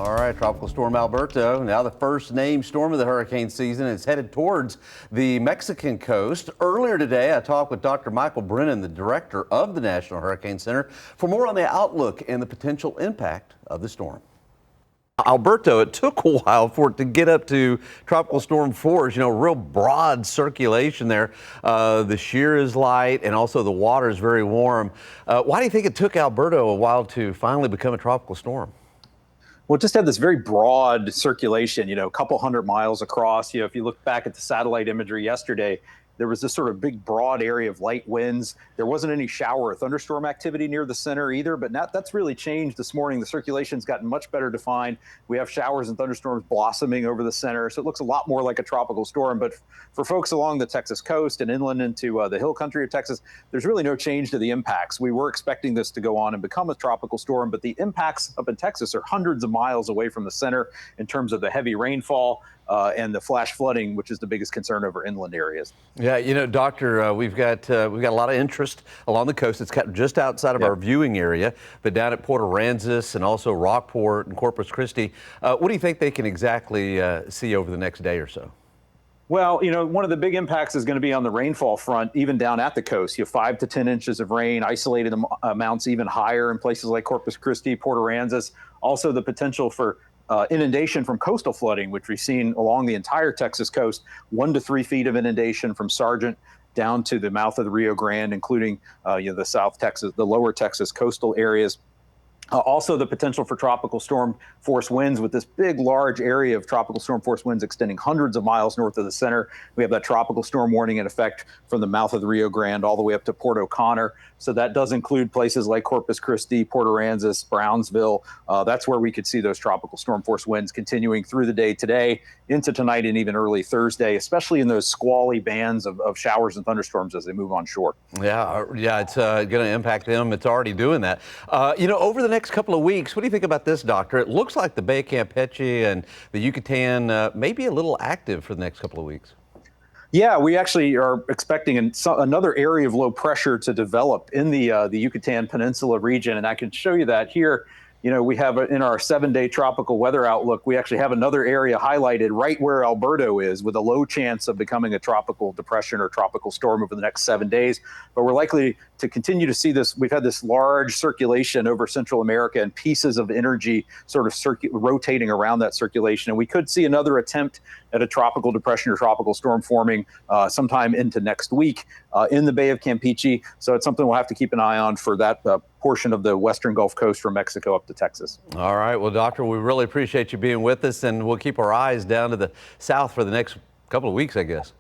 All right, Tropical Storm Alberto, now the first named storm of the hurricane season, is headed towards the Mexican coast. Earlier today, I talked with Dr. Michael Brennan, the director of the National Hurricane Center, for more on the outlook and the potential impact of the storm. Alberto, it took a while for it to get up to tropical storm force, real broad circulation there. The shear is light and also the water is very warm. Why do you think it took Alberto a while to finally become a tropical storm? Well, it just had this very broad circulation, a couple hundred miles across. If you look back at the satellite imagery yesterday, there was this sort of big broad area of light winds. There wasn't any shower or thunderstorm activity near the center either, but now that's really changed this morning. The circulation's gotten much better defined. We have showers and thunderstorms blossoming over the center, so it looks a lot more like a tropical storm. But for folks along the Texas coast and inland into the hill country of Texas, there's really no change to the impacts. We were expecting this to go on and become a tropical storm, but the impacts up in Texas are hundreds of miles away from the center in terms of the heavy rainfall and the flash flooding, which is the biggest concern over inland areas. Yeah, Doctor, we've got a lot of interest along the coast. It's just outside of our viewing area, but down at Port Aransas and also Rockport and Corpus Christi. What do you think they can exactly see over the next day or so? Well, one of the big impacts is going to be on the rainfall front, even down at the coast. You have 5 to 10 inches of rain, isolated amounts even higher in places like Corpus Christi, Port Aransas. Also, the potential for inundation from coastal flooding, which we've seen along the entire Texas coast, 1 to 3 feet of inundation from Sargent down to the mouth of the Rio Grande, including the South Texas, the lower Texas coastal areas. Also, the potential for tropical storm force winds with this big, large area of tropical storm force winds extending hundreds of miles north of the center. We have that tropical storm warning in effect from the mouth of the Rio Grande all the way up to Port O'Connor. So that does include places like Corpus Christi, Port Aransas, Brownsville. That's where we could see those tropical storm force winds continuing through the day today, into tonight and even early Thursday, especially in those squally bands of showers and thunderstorms as they move on shore. Yeah, it's going to impact them. It's already doing that. Over the next couple of weeks, what do you think about this, Doctor? It looks like the Bay of Campeche and the Yucatan may be a little active for the next couple of weeks. Yeah, we actually are expecting another area of low pressure to develop in the Yucatan Peninsula region, and I can show you that here. We have in our 7-day tropical weather outlook, we actually have another area highlighted right where Alberto is, with a low chance of becoming a tropical depression or tropical storm over the next 7 days. But we're likely to continue to see this. We've had this large circulation over Central America and pieces of energy sort of rotating around that circulation. And we could see another attempt at a tropical depression or tropical storm forming sometime into next week in the Bay of Campeche. So it's something we'll have to keep an eye on for that portion of the western Gulf Coast from Mexico up to Texas. All right. Well, Doctor, we really appreciate you being with us, and we'll keep our eyes down to the south for the next couple of weeks, I guess.